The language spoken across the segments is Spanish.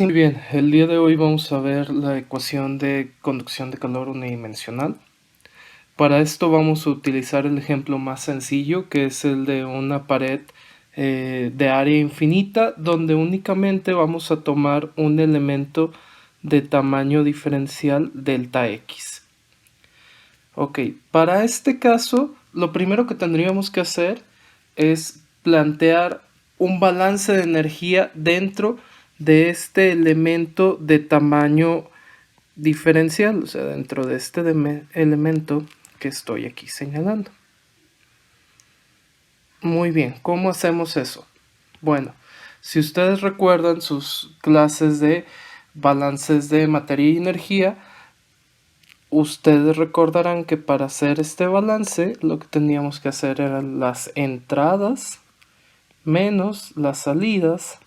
Muy bien, el día de hoy vamos a ver la ecuación de conducción de calor unidimensional. Para esto vamos a utilizar el ejemplo más sencillo, que es el de una pared de área infinita, donde únicamente vamos a tomar un elemento de tamaño diferencial delta X. Ok, para este caso, lo primero que tendríamos que hacer es plantear un balance de energía dentro de este elemento de tamaño diferencial, o sea, dentro de este elemento que estoy aquí señalando. Muy bien, ¿cómo hacemos eso? Bueno, si ustedes recuerdan sus clases de balances de materia y energía, ustedes recordarán que para hacer este balance lo que teníamos que hacer eran las entradas menos las salidas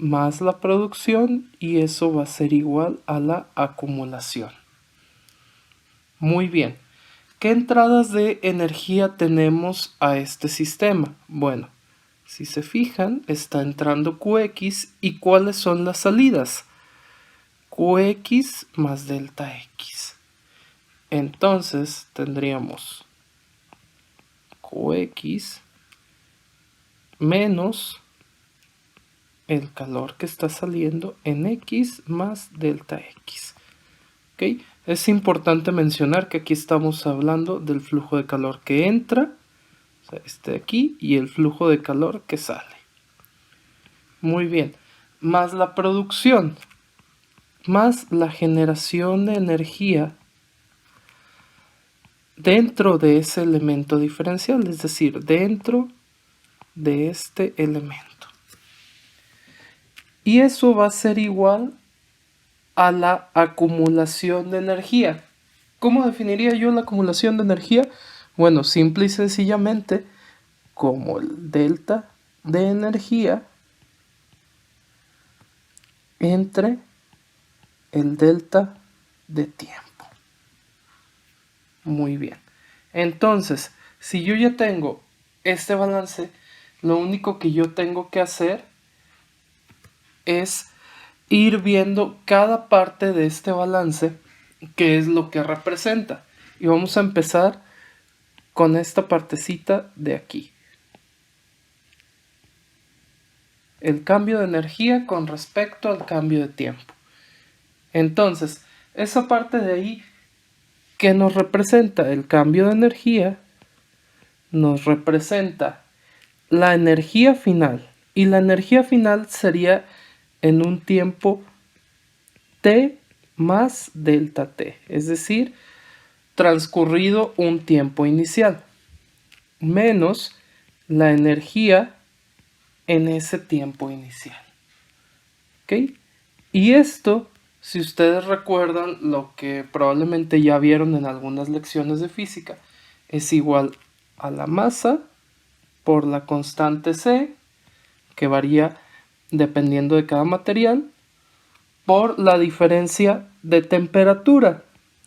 más la producción, y eso va a ser igual a la acumulación. Muy bien, ¿qué entradas de energía tenemos a este sistema? Bueno, si se fijan, está entrando Qx, y ¿cuáles son las salidas? Qx más delta X. Entonces tendríamos Qx menos el calor que está saliendo en X más delta X. ¿Ok? Es importante mencionar que aquí estamos hablando del flujo de calor que entra, o sea, este de aquí, y el flujo de calor que sale. Muy bien. Más la producción, más la generación de energía dentro de ese elemento diferencial, es decir, dentro de este elemento. Y eso va a ser igual a la acumulación de energía. ¿Cómo definiría yo la acumulación de energía? Bueno, simple y sencillamente como el delta de energía entre el delta de tiempo. Muy bien. Entonces, si yo ya tengo este balance, lo único que yo tengo que hacer es ir viendo cada parte de este balance, qué es lo que representa. Y vamos a empezar con esta partecita de aquí. El cambio de energía con respecto al cambio de tiempo. Entonces, esa parte de ahí que nos representa el cambio de energía, nos representa la energía final. Y la energía final sería en un tiempo t más delta t, es decir, transcurrido un tiempo inicial, menos la energía en ese tiempo inicial. ¿Ok? Y esto, si ustedes recuerdan lo que probablemente ya vieron en algunas lecciones de física, es igual a la masa por la constante C, que varía dependiendo de cada material, por la diferencia de temperatura.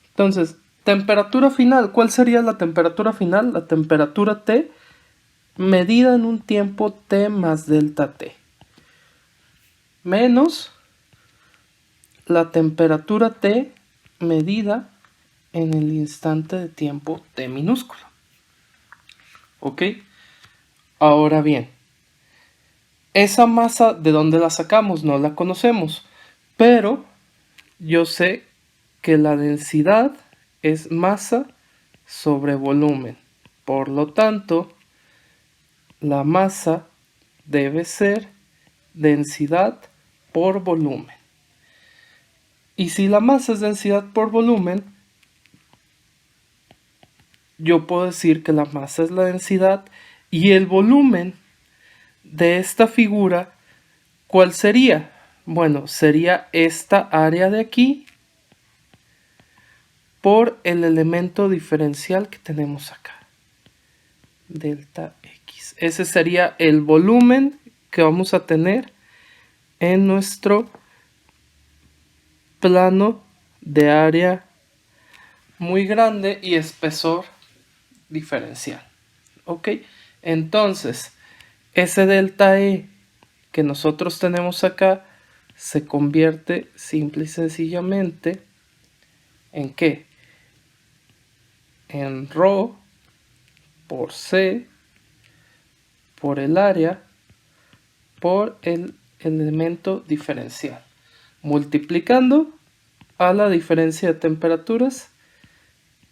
Entonces, temperatura final, ¿cuál sería la temperatura final? La temperatura T medida en un tiempo T más delta T, menos la temperatura T medida en el instante de tiempo T minúsculo. ¿Ok? Ahora bien, esa masa, ¿de dónde la sacamos? No la conocemos, pero yo sé que la densidad es masa sobre volumen. Por lo tanto, la masa debe ser densidad por volumen. Y si la masa es densidad por volumen, yo puedo decir que la masa es la densidad y el volumen de esta figura, ¿cuál sería? Bueno, sería esta área de aquí por el elemento diferencial que tenemos acá, delta X. Ese sería el volumen que vamos a tener en nuestro plano de área muy grande y espesor diferencial. ¿Ok? Entonces, ese delta E que nosotros tenemos acá se convierte simple y sencillamente ¿en qué? En ρ por c por el área por el elemento diferencial, multiplicando a la diferencia de temperaturas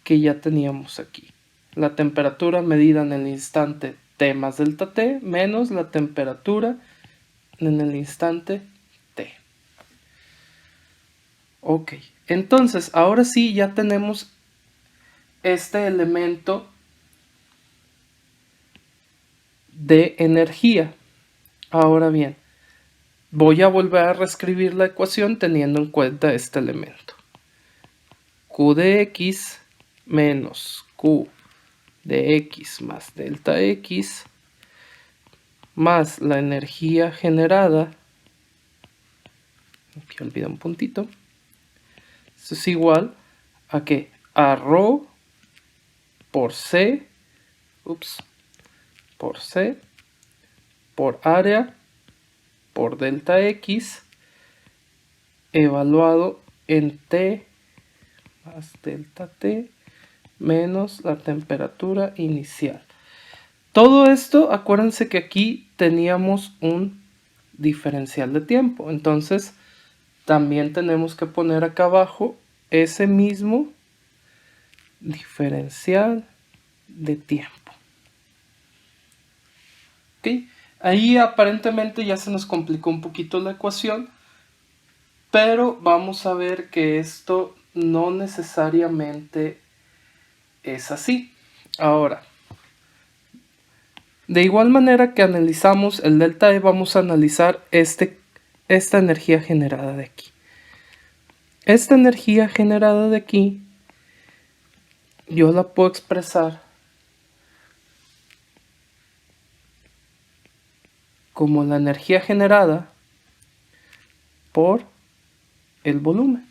que ya teníamos aquí. La temperatura medida en el instante T más delta T menos la temperatura en el instante T. Ok, entonces ahora sí ya tenemos este elemento de energía. Ahora bien, voy a volver a reescribir la ecuación teniendo en cuenta este elemento. Q de X menos Q de X más delta X más la energía generada, aquí olvidé un puntito, esto es igual a que a ρ por C, por C, por área, por delta X, evaluado en T más delta T menos la temperatura inicial. Todo esto, acuérdense que aquí teníamos un diferencial de tiempo, entonces también tenemos que poner acá abajo ese mismo diferencial de tiempo. ¿Ok? Ahí aparentemente ya se nos complicó un poquito la ecuación, pero vamos a ver que esto no necesariamente es así. Ahora, de igual manera que analizamos el delta E, vamos a analizar esta energía generada de aquí. Esta energía generada de aquí, yo la puedo expresar como la energía generada por el volumen.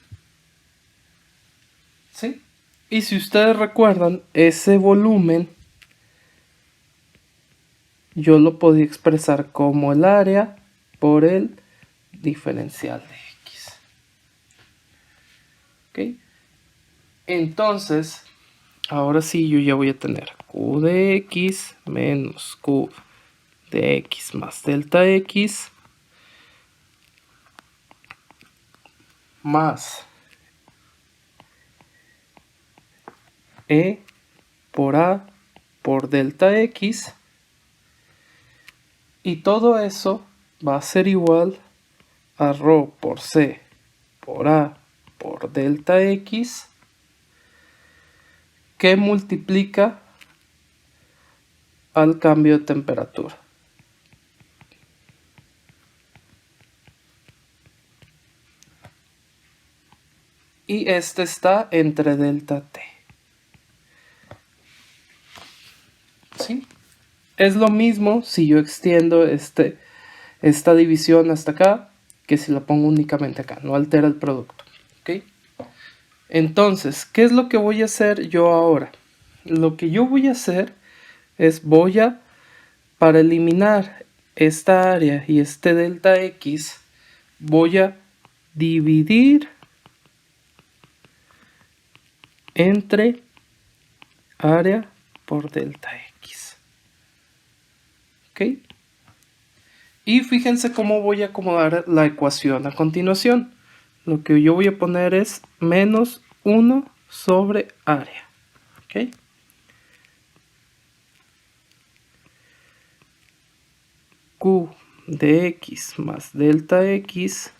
¿Sí? Y si ustedes recuerdan, ese volumen yo lo podía expresar como el área por el diferencial de X. ¿Ok? Entonces, ahora sí yo ya voy a tener Q de X menos Q de X más delta X más E por A por delta X, y todo eso va a ser igual a ρ por C por A por delta X, que multiplica al cambio de temperatura. Y este está entre delta T. ¿Sí? Es lo mismo si yo extiendo esta división hasta acá que si la pongo únicamente acá. No altera el producto. ¿Ok? Entonces, ¿qué es lo que voy a hacer yo ahora? Lo que yo voy a hacer es para eliminar esta área y este delta X, voy a dividir entre área por delta X. ¿Ok? Y fíjense cómo voy a acomodar la ecuación a continuación. Lo que yo voy a poner es menos 1 sobre área. ¿Ok? Q de X más delta X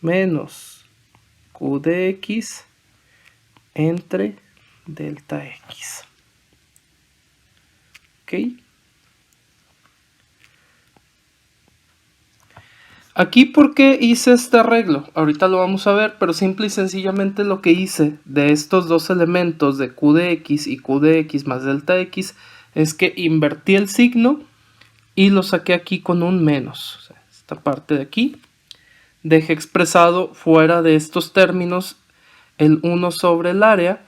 menos Q de X entre delta X. ¿Ok? Aquí, ¿por qué hice este arreglo? Ahorita lo vamos a ver, pero simple y sencillamente lo que hice de estos dos elementos de Q de X y Q de X más delta X es que invertí el signo y lo saqué aquí con un menos. O sea, esta parte de aquí. Dejé expresado fuera de estos términos el 1 sobre el área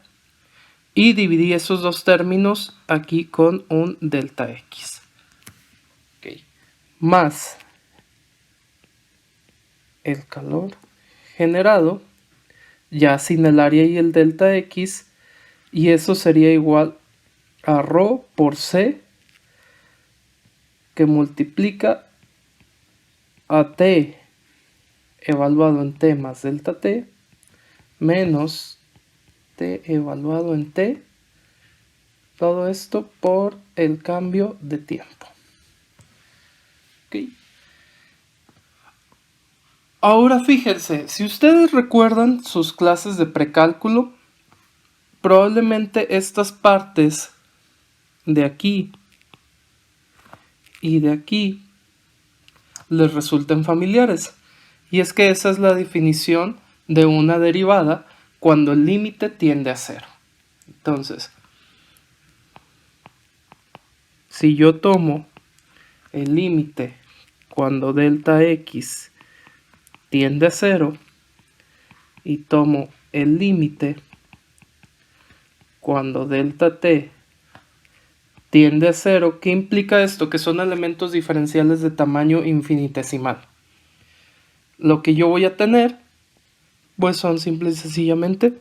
y dividí esos dos términos aquí con un delta X. Okay. Más el calor generado, ya sin el área y el delta X, y eso sería igual a ρ por C, que multiplica a T evaluado en T más delta T, menos T evaluado en T, todo esto por el cambio de tiempo. ¿Okay? Ahora fíjense, si ustedes recuerdan sus clases de precálculo, probablemente estas partes de aquí y de aquí les resulten familiares. Y es que esa es la definición de una derivada cuando el límite tiende a cero. Entonces, si yo tomo el límite cuando delta x tiende a cero y tomo el límite cuando delta t tiende a cero, ¿qué implica esto? Que son elementos diferenciales de tamaño infinitesimal. Lo que yo voy a tener, pues son simple y sencillamente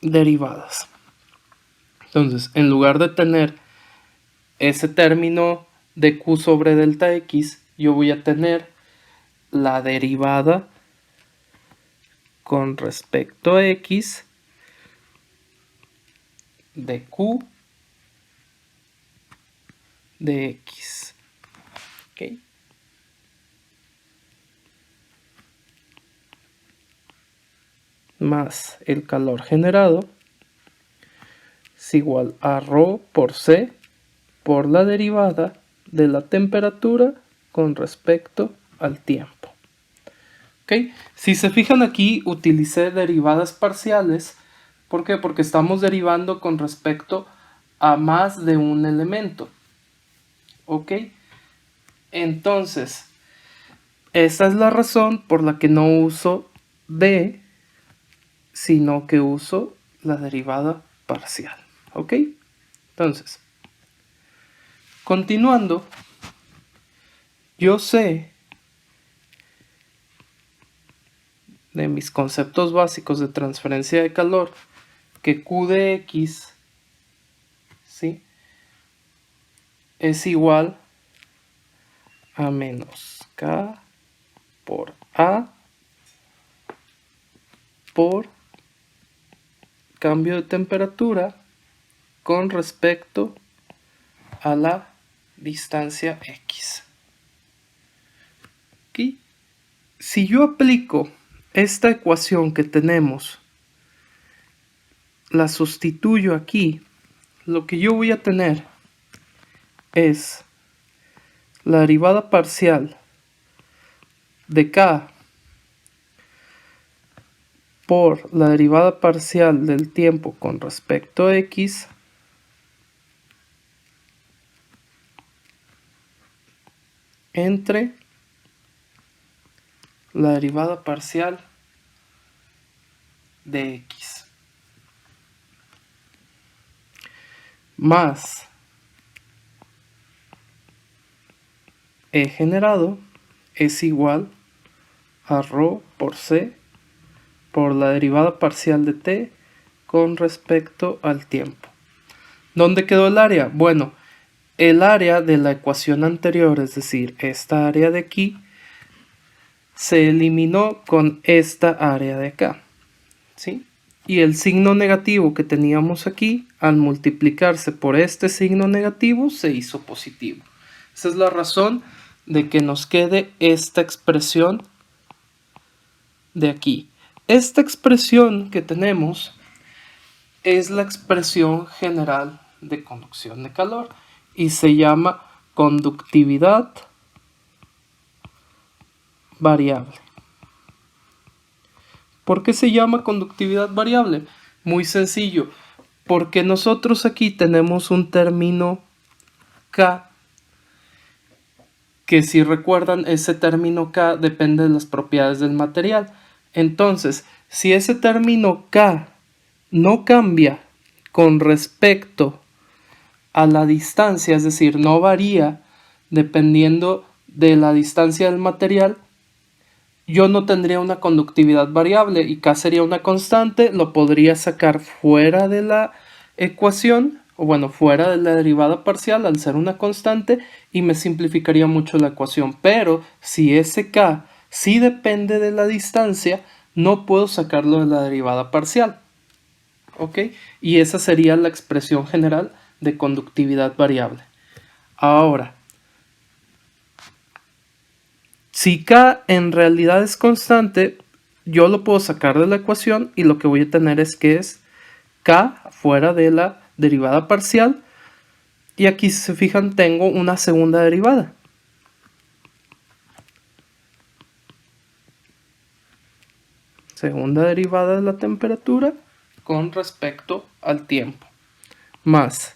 derivadas. Entonces, en lugar de tener ese término de q sobre delta x, yo voy a tener la derivada con respecto a x de q de x. ¿Okay? Más el calor generado es igual a ρ por C por la derivada de la temperatura con respecto al tiempo. ¿Okay? Si se fijan aquí, utilicé derivadas parciales. ¿Por qué? Porque estamos derivando con respecto a más de un elemento. ¿Ok? Entonces, esa es la razón por la que no uso d, sino que uso la derivada parcial. ¿Ok? Entonces, continuando, yo sé de mis conceptos básicos de transferencia de calor que Q de X, ¿sí?, es igual a menos K por A por cambio de temperatura con respecto a la distancia X. ¿Okay? Si yo aplico esta ecuación que tenemos, la sustituyo aquí, lo que yo voy a tener es la derivada parcial de K por la derivada parcial del tiempo con respecto a X entre la derivada parcial de X más E generado es igual a ρ por C por la derivada parcial de t con respecto al tiempo. ¿Dónde quedó el área? Bueno, el área de la ecuación anterior, es decir, esta área de aquí, se eliminó con esta área de acá, ¿sí? Y el signo negativo que teníamos aquí, al multiplicarse por este signo negativo, se hizo positivo. Esa es la razón de que nos quede esta expresión de aquí. Esta expresión que tenemos es la expresión general de conducción de calor y se llama conductividad variable. ¿Por qué se llama conductividad variable? Muy sencillo, porque nosotros aquí tenemos un término K, que si recuerdan, ese término K depende de las propiedades del material. Entonces, si ese término K no cambia con respecto a la distancia, es decir, no varía dependiendo de la distancia del material, yo no tendría una conductividad variable y K sería una constante, lo podría sacar fuera de la ecuación, o bueno, fuera de la derivada parcial al ser una constante y me simplificaría mucho la ecuación. Pero si ese K sí depende de la distancia, no puedo sacarlo de la derivada parcial. ¿Ok? Y esa sería la expresión general de conductividad variable. Ahora, si K en realidad es constante, yo lo puedo sacar de la ecuación y lo que voy a tener es que es K fuera de la derivada parcial. Y aquí, si se fijan, tengo una segunda derivada. Segunda derivada de la temperatura con respecto al tiempo. Más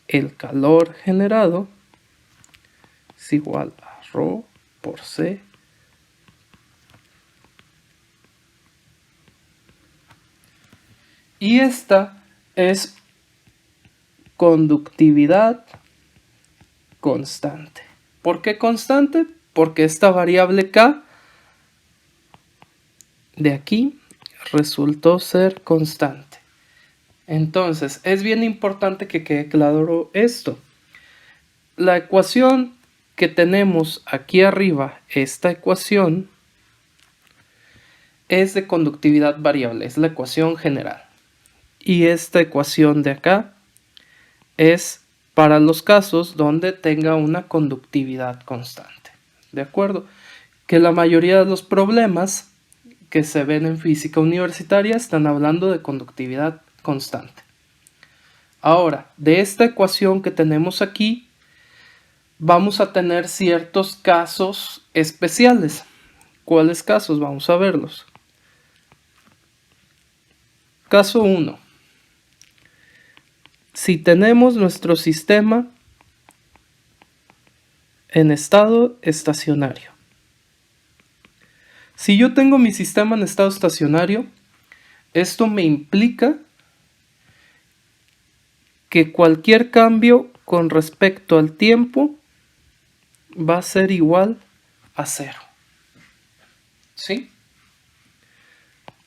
el calor generado es igual a ρ por C y esta es conductividad constante. ¿Por qué constante? Porque esta variable K de aquí resultó ser constante. Entonces, es bien importante que quede claro esto. La ecuación que tenemos aquí arriba, esta ecuación, es de conductividad variable, es la ecuación general. Y esta ecuación de acá es para los casos donde tenga una conductividad constante. ¿De acuerdo? Que la mayoría de los problemas que se ven en física universitaria están hablando de conductividad constante. Ahora, de esta ecuación que tenemos aquí, vamos a tener ciertos casos especiales. ¿Cuáles casos? Vamos a verlos. Caso 1. Si tenemos nuestro sistema en estado estacionario. Si yo tengo mi sistema en estado estacionario, esto me implica que cualquier cambio con respecto al tiempo va a ser igual a 0. ¿Sí?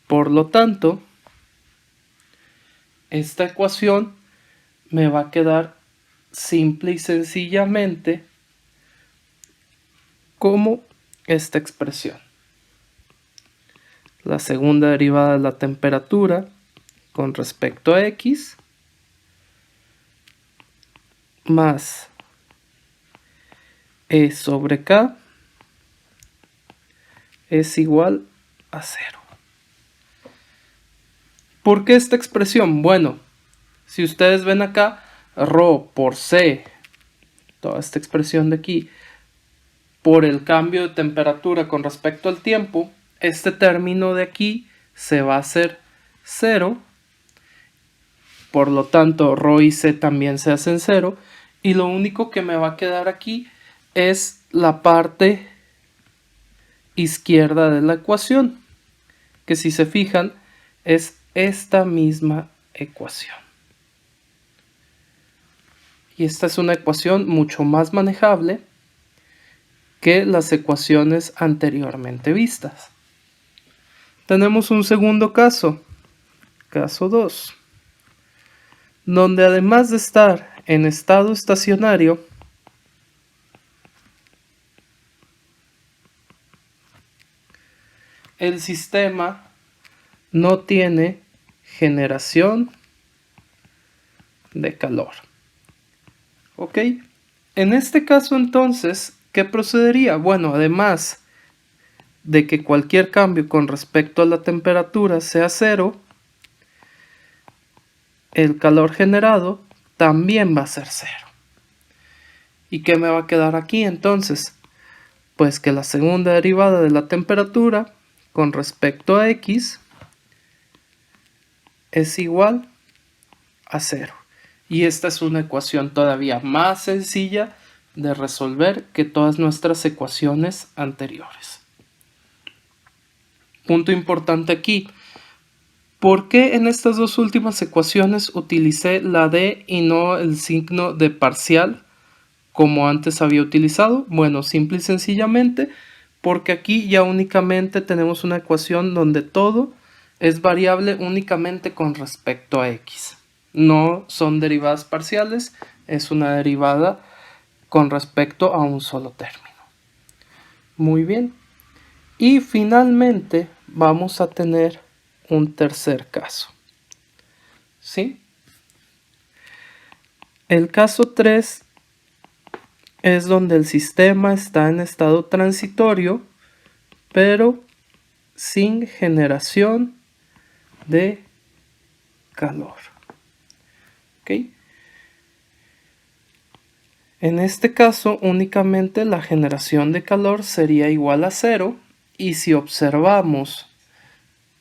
Por lo tanto, esta ecuación me va a quedar simple y sencillamente como esta expresión. La segunda derivada de la temperatura con respecto a X más E sobre K es igual a 0. ¿Por qué esta expresión? Bueno, si ustedes ven acá, ρ por C, toda esta expresión de aquí, por el cambio de temperatura con respecto al tiempo, este término de aquí se va a hacer 0. Por lo tanto, ρ y C también se hacen 0. Y lo único que me va a quedar aquí es la parte izquierda de la ecuación, que si se fijan es esta misma ecuación. Y esta es una ecuación mucho más manejable que las ecuaciones anteriormente vistas. Tenemos un segundo caso, caso 2, donde además de estar en estado estacionario, el sistema no tiene generación de calor. ¿Ok? En este caso entonces, ¿qué procedería? Bueno, además de que cualquier cambio con respecto a la temperatura sea 0, el calor generado también va a ser 0. ¿Y qué me va a quedar aquí entonces? Pues que la segunda derivada de la temperatura con respecto a X es igual a 0. Y esta es una ecuación todavía más sencilla de resolver que todas nuestras ecuaciones anteriores. Punto importante aquí. ¿Por qué en estas dos últimas ecuaciones utilicé la D y no el signo de parcial como antes había utilizado? Bueno, simple y sencillamente porque aquí ya únicamente tenemos una ecuación donde todo es variable únicamente con respecto a x. No son derivadas parciales, es una derivada con respecto a un solo término. Muy bien. Y finalmente vamos a tener un tercer caso. ¿Sí? El caso 3 es donde el sistema está en estado transitorio, pero sin generación de calor. ¿Ok? En este caso, únicamente la generación de calor sería igual a 0, y si observamos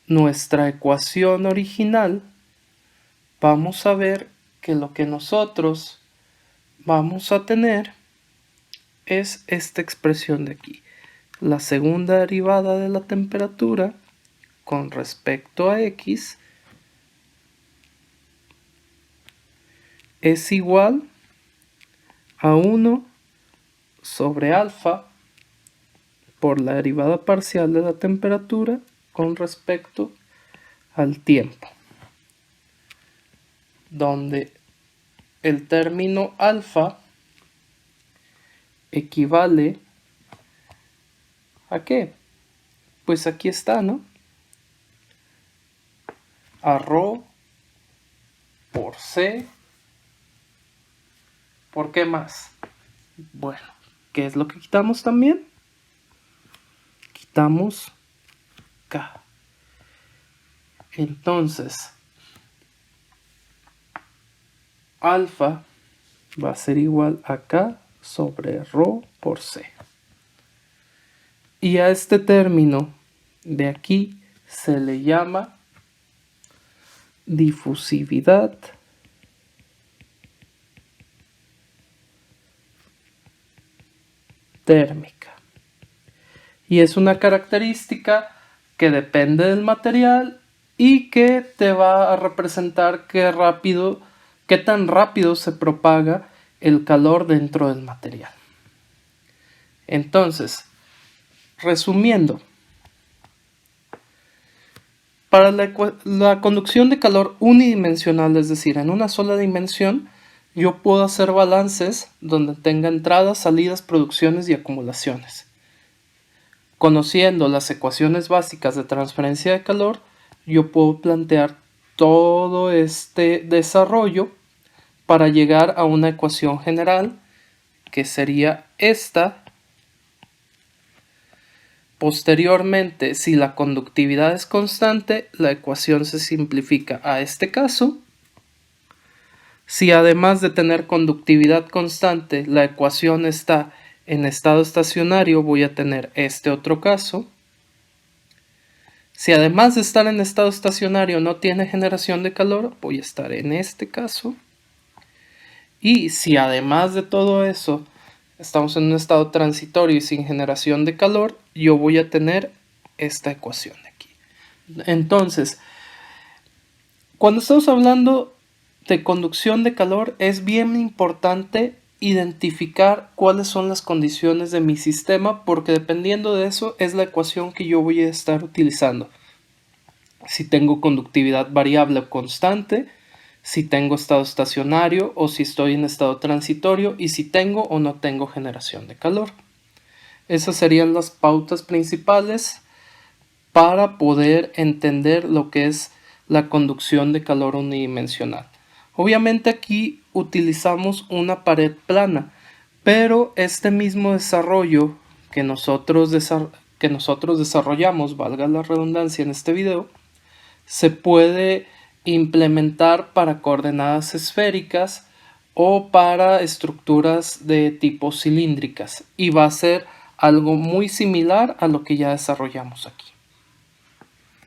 nuestra ecuación original, vamos a ver que lo que nosotros vamos a tener es esta expresión de aquí. La segunda derivada de la temperatura con respecto a x es igual a 1 sobre alfa por la derivada parcial de la temperatura con respecto al tiempo, donde el término alfa equivale ¿a qué? Pues aquí está, ¿no? A ρ por c. ¿Por qué más? Bueno, ¿qué es lo que quitamos también? Quitamos K. Entonces, alfa va a ser igual a K sobre ρ por C. Y a este término de aquí se le llama difusividad térmica. Y es una característica que depende del material y que te va a representar qué tan rápido se propaga el calor dentro del material. Entonces, resumiendo, para la conducción de calor unidimensional, es decir, en una sola dimensión, yo puedo hacer balances donde tenga entradas, salidas, producciones y acumulaciones. Conociendo las ecuaciones básicas de transferencia de calor, yo puedo plantear todo este desarrollo para llegar a una ecuación general que sería esta. Posteriormente, si la conductividad es constante, la ecuación se simplifica a este caso. Si además de tener conductividad constante, la ecuación está en estado estacionario, voy a tener este otro caso. Si además de estar en estado estacionario no tiene generación de calor, voy a estar en este caso. Y si además de todo eso estamos en un estado transitorio y sin generación de calor, yo voy a tener esta ecuación de aquí. Entonces, cuando estamos hablando de conducción de calor, es bien importante identificar cuáles son las condiciones de mi sistema, porque dependiendo de eso es la ecuación que yo voy a estar utilizando. Si tengo conductividad variable o constante, si tengo estado estacionario o si estoy en estado transitorio, y si tengo o no tengo generación de calor. Esas serían las pautas principales para poder entender lo que es la conducción de calor unidimensional. Obviamente aquí utilizamos una pared plana, pero este mismo desarrollo que nosotros desarrollamos, valga la redundancia en este video, se puede implementar para coordenadas esféricas o para estructuras de tipo cilíndricas, y va a ser algo muy similar a lo que ya desarrollamos aquí.